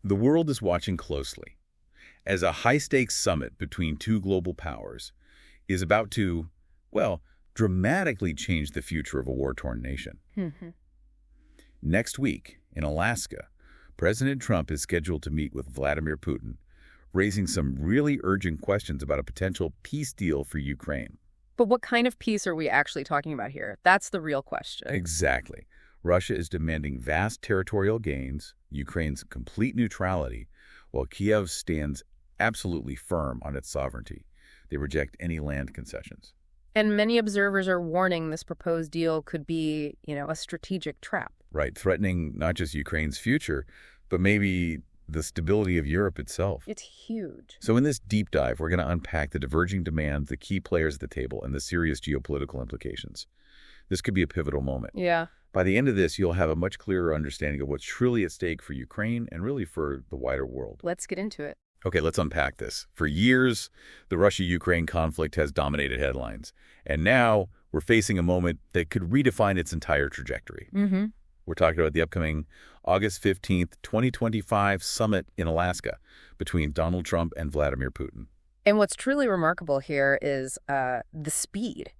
The world is watching closely as a high-stakes summit between two global powers is about to, well, dramatically change the future of a war-torn nation. Next week, in Alaska, President Trump is scheduled to meet with Vladimir Putin, raising some really urgent questions about a potential peace deal for Ukraine. But what kind of peace are we actually talking about here? That's the real question. Exactly. Russia is demanding vast territorial gains, Ukraine's complete neutrality, while Kyiv stands absolutely firm on its sovereignty. They reject any land concessions. And many observers are warning this proposed deal could be, a strategic trap. Right, threatening not just Ukraine's future, but maybe the stability of Europe itself. It's huge. So in this deep dive, we're going to unpack the diverging demands, the key players at the table, and the serious geopolitical implications. This could be a pivotal moment. Yeah. By the end of this, you'll have a much clearer understanding of what's truly at stake for Ukraine and really for the wider world. Let's get into it. Okay, let's unpack this. For years, the Russia-Ukraine conflict has dominated headlines. And now we're facing a moment that could redefine its entire trajectory. We're talking about the upcoming August 15th, 2025 summit in Alaska between Donald Trump and Vladimir Putin. And what's truly remarkable here is the speed.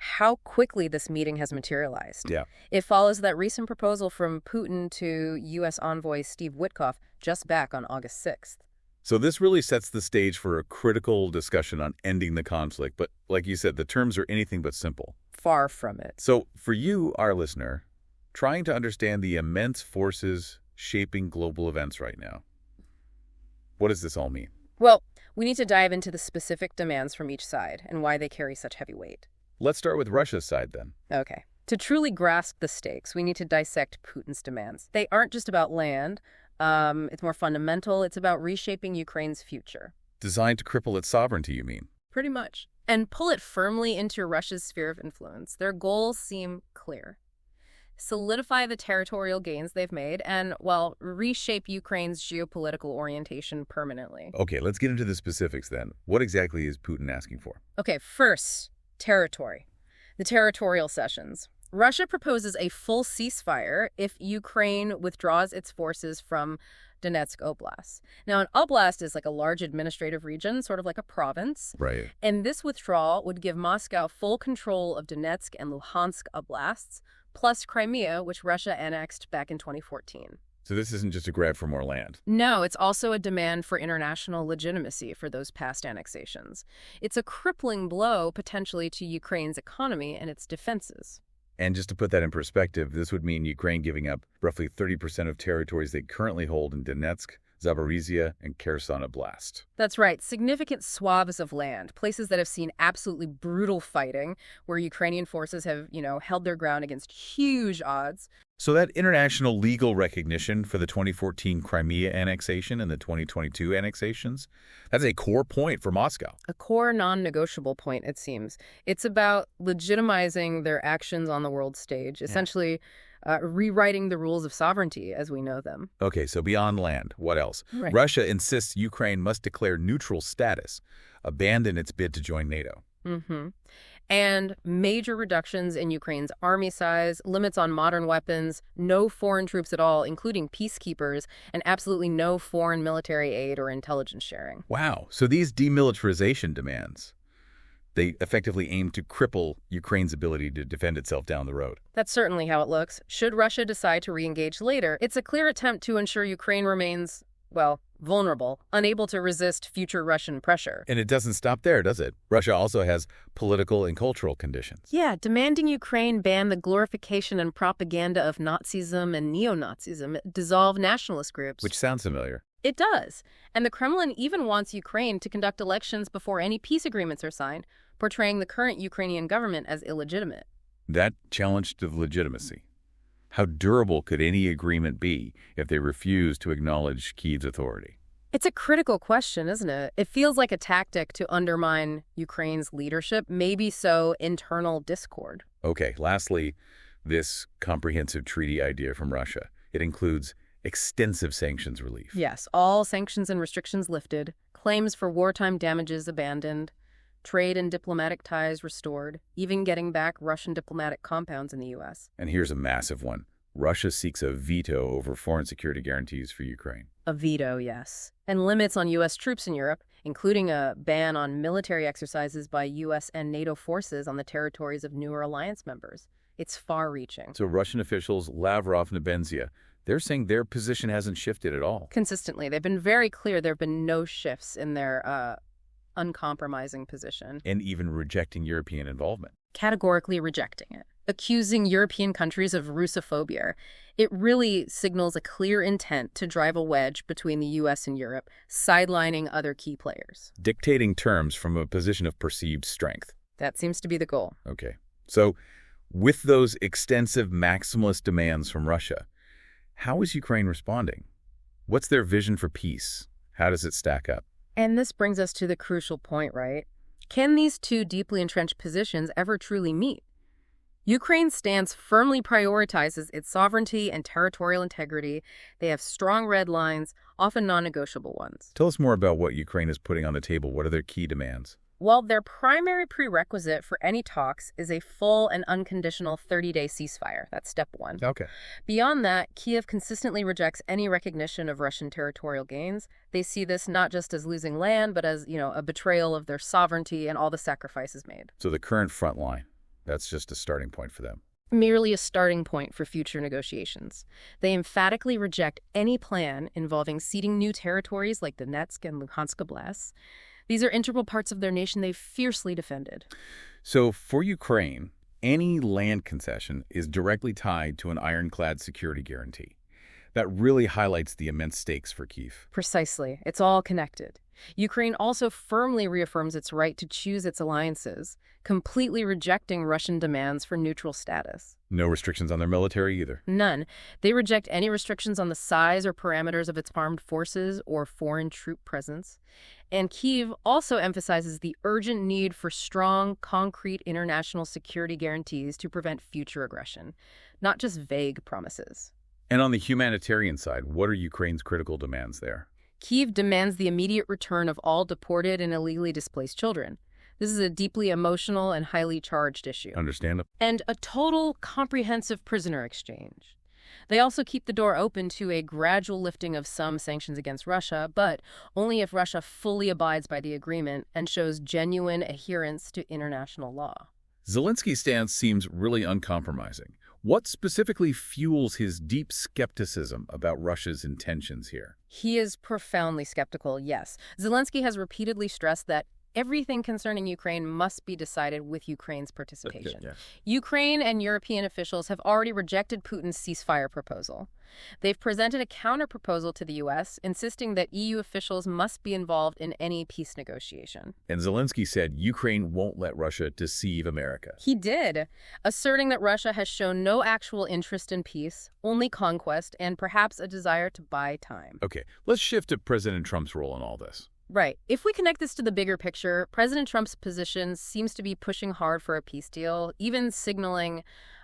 How quickly this meeting has materialized. Yeah. It follows that recent proposal from Putin to U.S. envoy Steve Witkoff just back on August 6th. So this really sets the stage for a critical discussion on ending the conflict. But like you said, the terms are anything but simple. Far from it. So for you, our listener, trying to understand the immense forces shaping global events right now, what does this all mean? Well, we need to dive into the specific demands from each side and why they carry such heavy weight. Let's start with Russia's side then. Okay. To truly grasp the stakes, we need to dissect Putin's demands. They aren't just about land. It's more fundamental. It's about reshaping Ukraine's future. Designed to cripple its sovereignty, you mean? Pretty much. And pull it firmly into Russia's sphere of influence. Their goals seem clear. Solidify the territorial gains they've made and, well, reshape Ukraine's geopolitical orientation permanently. Okay, let's get into the specifics then. What exactly is Putin asking for? Okay, first, territory. The territorial cessions. Russia proposes a full ceasefire if Ukraine withdraws its forces from Donetsk Oblast. Now, an oblast is like a large administrative region, sort of like a province. Right. And this withdrawal would give Moscow full control of Donetsk and Luhansk oblasts, plus Crimea, which Russia annexed back in 2014. So this isn't just a grab for more land. No, it's also a demand for international legitimacy for those past annexations. It's a crippling blow, potentially, to Ukraine's economy and its defenses. And just to put that in perspective, this would mean Ukraine giving up roughly 30% of territories they currently hold in Donetsk, Zaporizhia, and Kherson Oblast. That's right. Significant swaths of land, places that have seen absolutely brutal fighting, where Ukrainian forces have, held their ground against huge odds. So that international legal recognition for the 2014 Crimea annexation and the 2022 annexations, that's a core point for Moscow. A core non-negotiable point, it seems. It's about legitimizing their actions on the world stage, essentially rewriting the rules of sovereignty as we know them. Okay, so beyond land, what else? Right. Russia insists Ukraine must declare neutral status, abandon its bid to join NATO. And major reductions in Ukraine's army size, limits on modern weapons, no foreign troops at all, including peacekeepers, and absolutely no foreign military aid or intelligence sharing. Wow. So these demilitarization demands, they effectively aim to cripple Ukraine's ability to defend itself down the road. That's certainly how it looks. Should Russia decide to re-engage later, it's a clear attempt to ensure Ukraine remains, vulnerable, unable to resist future Russian pressure. And it doesn't stop there, does it? Russia also has political and cultural conditions. Yeah, demanding Ukraine ban the glorification and propaganda of Nazism and neo-Nazism, dissolve nationalist groups. Which sounds familiar. It does. And the Kremlin even wants Ukraine to conduct elections before any peace agreements are signed, portraying the current Ukrainian government as illegitimate. That challenge to legitimacy. How durable could any agreement be if they refuse to acknowledge Kyiv's authority? It's a critical question, isn't it? It feels like a tactic to undermine Ukraine's leadership, maybe sow internal discord. Okay, lastly, this comprehensive treaty idea from Russia. It includes extensive sanctions relief. Yes, all sanctions and restrictions lifted, claims for wartime damages abandoned, trade and diplomatic ties restored, even getting back Russian diplomatic compounds in the U.S. And here's a massive one. Russia seeks a veto over foreign security guarantees for Ukraine. A veto, yes. And limits on U.S. troops in Europe, including a ban on military exercises by U.S. and NATO forces on the territories of newer alliance members. It's far-reaching. So Russian officials, Lavrov and Nebenzia, they're saying their position hasn't shifted at all. Consistently. They've been very clear there have been no shifts in their uncompromising position. And even rejecting European involvement. Categorically rejecting it. Accusing European countries of Russophobia. It really signals a clear intent to drive a wedge between the U.S. and Europe, sidelining other key players. Dictating terms from a position of perceived strength. That seems to be the goal. Okay. So, with those extensive maximalist demands from Russia, how is Ukraine responding? What's their vision for peace? How does it stack up? And this brings us to the crucial point, right? Can these two deeply entrenched positions ever truly meet? Ukraine's stance firmly prioritizes its sovereignty and territorial integrity. They have strong red lines, often non-negotiable ones. Tell us more about what Ukraine is putting on the table. What are their key demands? Well, their primary prerequisite for any talks is a full and unconditional 30-day ceasefire. That's step one. Okay. Beyond that, Kyiv consistently rejects any recognition of Russian territorial gains. They see this not just as losing land, but as, a betrayal of their sovereignty and all the sacrifices made. So the current front line, that's just a starting point for them. Merely a starting point for future negotiations. They emphatically reject any plan involving ceding new territories like Donetsk and Luhansk oblasts. These are integral parts of their nation they've fiercely defended. So for Ukraine, any land concession is directly tied to an ironclad security guarantee. That really highlights the immense stakes for Kyiv. Precisely. It's all connected. Ukraine also firmly reaffirms its right to choose its alliances, completely rejecting Russian demands for neutral status. No restrictions on their military either. None. They reject any restrictions on the size or parameters of its armed forces or foreign troop presence. And Kyiv also emphasizes the urgent need for strong, concrete international security guarantees to prevent future aggression, not just vague promises. And on the humanitarian side, what are Ukraine's critical demands there? Kyiv demands the immediate return of all deported and illegally displaced children. This is a deeply emotional and highly charged issue. Understandable. And a total, comprehensive prisoner exchange. They also keep the door open to a gradual lifting of some sanctions against Russia, but only if Russia fully abides by the agreement and shows genuine adherence to international law. Zelensky's stance seems really uncompromising. What specifically fuels his deep skepticism about Russia's intentions here? He is profoundly skeptical, yes. Zelensky has repeatedly stressed that everything concerning Ukraine must be decided with Ukraine's participation. Yeah. Ukraine and European officials have already rejected Putin's ceasefire proposal. They've presented a counter-proposal to the U.S., insisting that EU officials must be involved in any peace negotiation. And Zelensky said Ukraine won't let Russia deceive America. He did, asserting that Russia has shown no actual interest in peace, only conquest, and perhaps a desire to buy time. Okay, let's shift to President Trump's role in all this. Right. If we connect this to the bigger picture, President Trump's position seems to be pushing hard for a peace deal, even signaling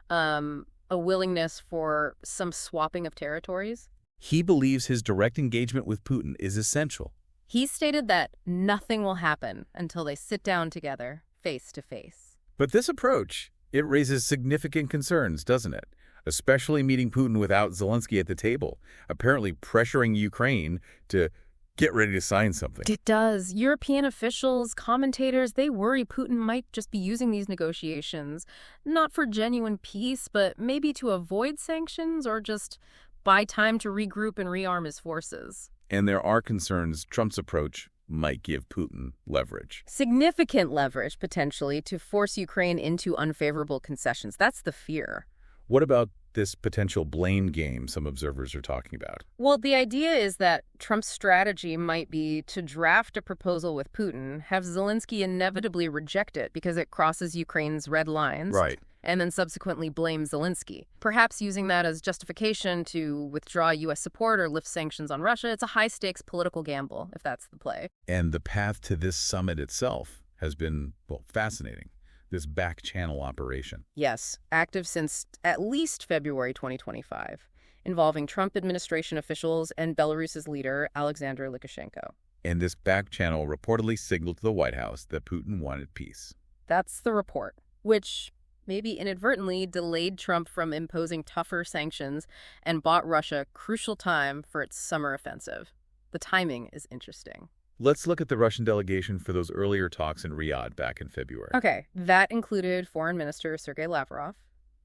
a willingness for some swapping of territories. He believes his direct engagement with Putin is essential. He stated that nothing will happen until they sit down together, face to face. But this approach, it raises significant concerns, doesn't it? Especially meeting Putin without Zelensky at the table, apparently pressuring Ukraine to get ready to sign something. It does. European officials, commentators, they worry Putin might just be using these negotiations, not for genuine peace, but maybe to avoid sanctions or just buy time to regroup and rearm his forces. And there are concerns Trump's approach might give Putin leverage. Significant leverage, potentially, to force Ukraine into unfavorable concessions. That's the fear. What about this potential blame game some observers are talking about? Well, the idea is that Trump's strategy might be to draft a proposal with Putin, have Zelensky inevitably reject it because it crosses Ukraine's red lines, Right. and then subsequently blame Zelensky, perhaps using that as justification to withdraw U.S. support or lift sanctions on Russia. It's a high-stakes political gamble, if that's the play. And the path to this summit itself has been, well, fascinating. This back-channel operation. Yes, active since at least February 2025, involving Trump administration officials and Belarus's leader, Alexander Lukashenko. And this back-channel reportedly signaled to the White House that Putin wanted peace. That's the report, which maybe inadvertently delayed Trump from imposing tougher sanctions and bought Russia crucial time for its summer offensive. The timing is interesting. Let's look at the Russian delegation for those earlier talks in Riyadh back in February. Okay, that included Foreign Minister Sergei Lavrov,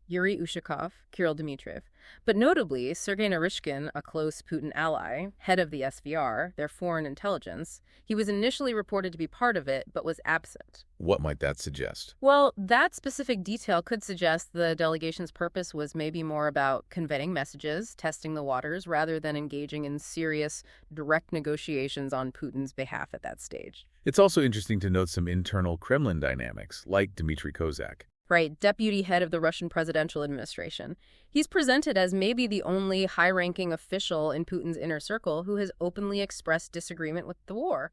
Yuri Ushakov, Kirill Dmitriev, but notably Sergei Naryshkin, a close Putin ally, head of the SVR, their foreign intelligence. He was initially reported to be part of it, but was absent. What might that suggest? Well, that specific detail could suggest the delegation's purpose was maybe more about conveying messages, testing the waters, rather than engaging in serious, direct negotiations on Putin's behalf at that stage. It's also interesting to note some internal Kremlin dynamics, like Dmitry Kozak. Right, deputy head of the Russian presidential administration. He's presented as maybe the only high-ranking official in Putin's inner circle who has openly expressed disagreement with the war.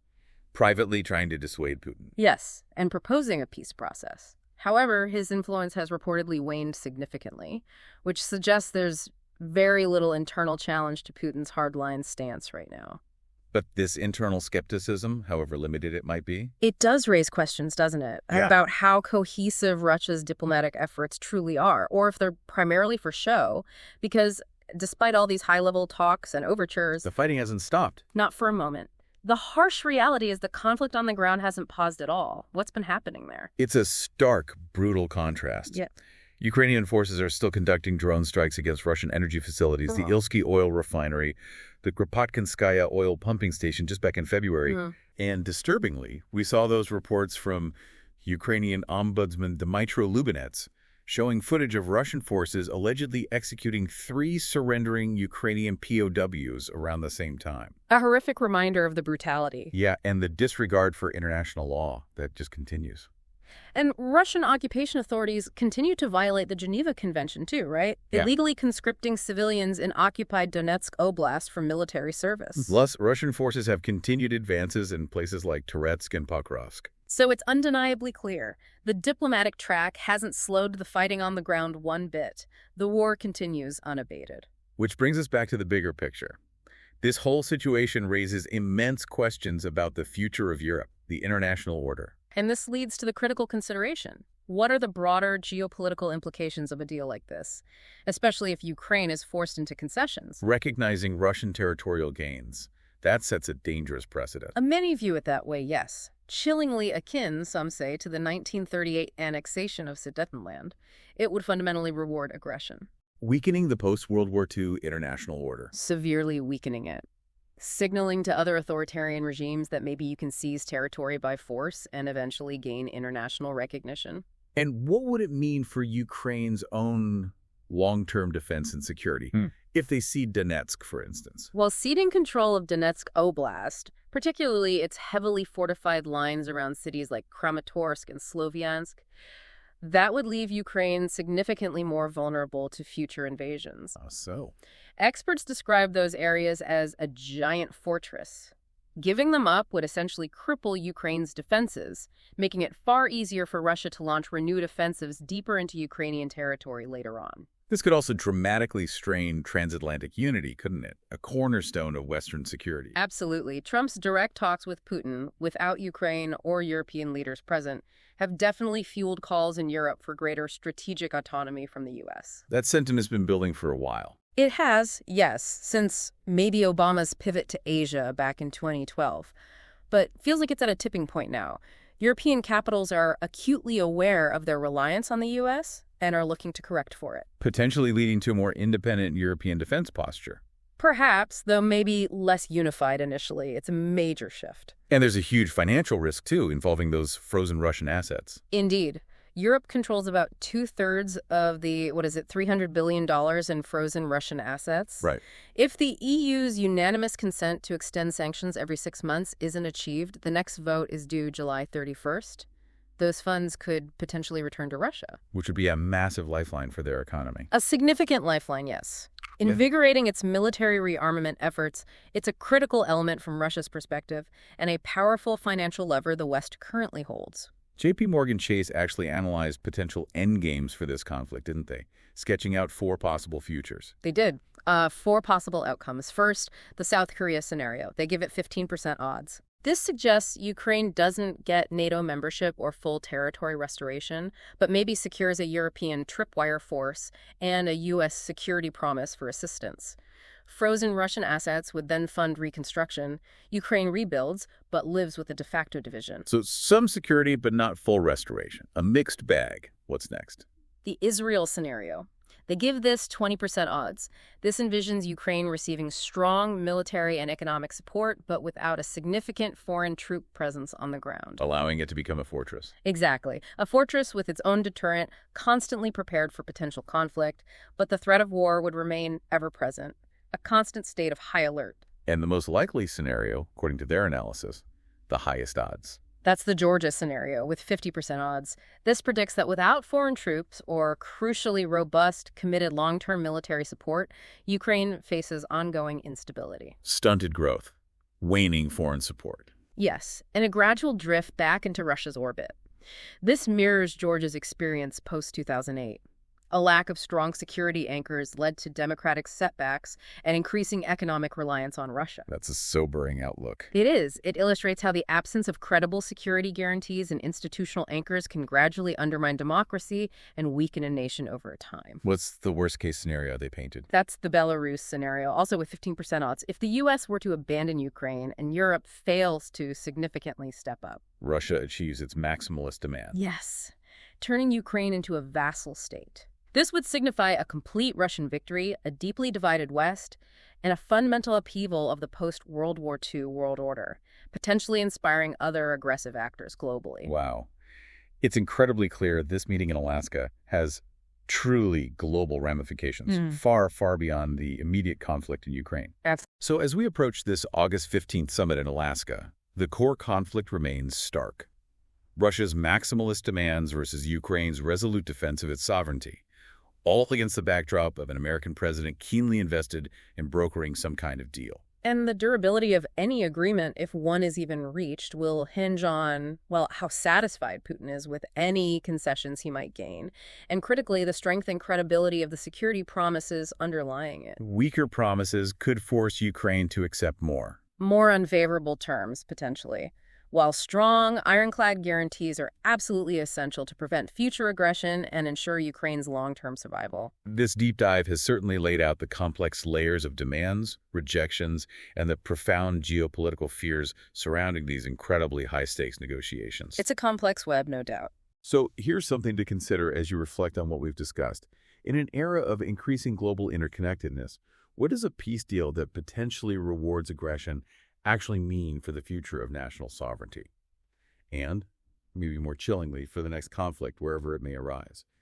Privately trying to dissuade Putin. Yes, and proposing a peace process. However, his influence has reportedly waned significantly, which suggests there's very little internal challenge to Putin's hardline stance right now. But this internal skepticism, however limited it might be? It does raise questions, doesn't it? Yeah. About how cohesive Russia's diplomatic efforts truly are, or if they're primarily for show, because despite all these high-level talks and overtures, The fighting hasn't stopped. not for a moment. The harsh reality is the conflict on the ground hasn't paused at all. What's been happening there? It's a stark, brutal contrast. Yeah. Ukrainian forces are still conducting drone strikes against Russian energy facilities, the Ilsky oil refinery, the Kropotkinskaya oil pumping station just back in February. And disturbingly, we saw those reports from Ukrainian Ombudsman Dmytro Lubinets showing footage of Russian forces allegedly executing 3 surrendering Ukrainian POWs around the same time. A horrific reminder of the brutality. Yeah, and the disregard for international law that just continues. And Russian occupation authorities continue to violate the Geneva Convention too, right? Yeah. Illegally conscripting civilians in occupied Donetsk Oblast for military service. Plus, Russian forces have continued advances in places like Donetsk and Pokrovsk. So it's undeniably clear. The diplomatic track hasn't slowed the fighting on the ground one bit. The war continues unabated. Which brings us back to the bigger picture. This whole situation raises immense questions about the future of Europe, the international order. And this leads to the critical consideration. What are the broader geopolitical implications of a deal like this, especially if Ukraine is forced into concessions? Recognizing Russian territorial gains, that sets a dangerous precedent. Many view it that way, yes. Chillingly akin, some say, to the 1938 annexation of Sudetenland. It would fundamentally reward aggression. Weakening the post-World War II international order. Severely weakening it. Signaling to other authoritarian regimes that maybe you can seize territory by force and eventually gain international recognition. And what would it mean for Ukraine's own long-term defense and security if they cede Donetsk, for instance? Well, ceding control of Donetsk Oblast, particularly its heavily fortified lines around cities like Kramatorsk and Sloviansk, that would leave Ukraine significantly more vulnerable to future invasions. So? Experts describe those areas as a giant fortress. Giving them up would essentially cripple Ukraine's defenses, making it far easier for Russia to launch renewed offensives deeper into Ukrainian territory later on. This could also dramatically strain transatlantic unity, couldn't it? A cornerstone of Western security. Absolutely. Trump's direct talks with Putin, without Ukraine or European leaders present, have definitely fueled calls in Europe for greater strategic autonomy from the U.S. That sentiment's been building for a while. It has, yes, since maybe Obama's pivot to Asia back in 2012. But feels like it's at a tipping point now. European capitals are acutely aware of their reliance on the U.S. and are looking to correct for it. Potentially leading to a more independent European defense posture. Perhaps, though maybe less unified initially. It's a major shift. And there's a huge financial risk, too, involving those frozen Russian assets. Indeed. Europe controls about 2/3 of the, $300 billion in frozen Russian assets. Right. If the EU's unanimous consent to extend sanctions every 6 months isn't achieved, the next vote is due July 31st. Those funds could potentially return to Russia. Which would be a massive lifeline for their economy. A significant lifeline, yes. Invigorating its military rearmament efforts, it's a critical element from Russia's perspective and a powerful financial lever the West currently holds. J.P. Morgan Chase actually analyzed potential endgames for this conflict, didn't they? Sketching out 4 possible futures. They did. 4 possible outcomes. First, the South Korea scenario. They give it 15% odds. This suggests Ukraine doesn't get NATO membership or full territory restoration, but maybe secures a European tripwire force and a U.S. security promise for assistance. Frozen Russian assets would then fund reconstruction. Ukraine rebuilds, but lives with a de facto division. So some security, but not full restoration. A mixed bag. What's next? The Israel scenario. They give this 20% odds. This envisions Ukraine receiving strong military and economic support, but without a significant foreign troop presence on the ground. Allowing it to become a fortress. Exactly. A fortress with its own deterrent, constantly prepared for potential conflict, but the threat of war would remain ever present. A constant state of high alert. And the most likely scenario, according to their analysis, the highest odds. That's the Georgia scenario, with 50% odds. This predicts that without foreign troops or crucially robust, committed long-term military support, Ukraine faces ongoing instability. Stunted growth. Waning foreign support. Yes, and a gradual drift back into Russia's orbit. This mirrors Georgia's experience post-2008. A lack of strong security anchors led to democratic setbacks and increasing economic reliance on Russia. That's a sobering outlook. It is. It illustrates how the absence of credible security guarantees and institutional anchors can gradually undermine democracy and weaken a nation over time. What's the worst-case scenario they painted? That's the Belarus scenario, also with 15% odds. If the U.S. were to abandon Ukraine and Europe fails to significantly step up. Russia achieves its maximalist demand. Yes, turning Ukraine into a vassal state. This would signify a complete Russian victory, a deeply divided West, and a fundamental upheaval of the post-World War II world order, potentially inspiring other aggressive actors globally. Wow. It's incredibly clear this meeting in Alaska has truly global ramifications, far, far beyond the immediate conflict in Ukraine. So as we approach this August 15th summit in Alaska, the core conflict remains stark. Russia's maximalist demands versus Ukraine's resolute defense of its sovereignty, all against the backdrop of an American president keenly invested in brokering some kind of deal. And the durability of any agreement, if one is even reached, will hinge on, well, how satisfied Putin is with any concessions he might gain, and critically, the strength and credibility of the security promises underlying it. Weaker promises could force Ukraine to accept more. More unfavorable terms, potentially. While strong, ironclad guarantees are absolutely essential to prevent future aggression and ensure Ukraine's long-term survival. This deep dive has certainly laid out the complex layers of demands, rejections, and the profound geopolitical fears surrounding these incredibly high-stakes negotiations. It's a complex web, no doubt. So here's something to consider as you reflect on what we've discussed. In an era of increasing global interconnectedness, what does a peace deal that potentially rewards aggression actually mean for the future of national sovereignty? And, maybe more chillingly, for the next conflict, wherever it may arise?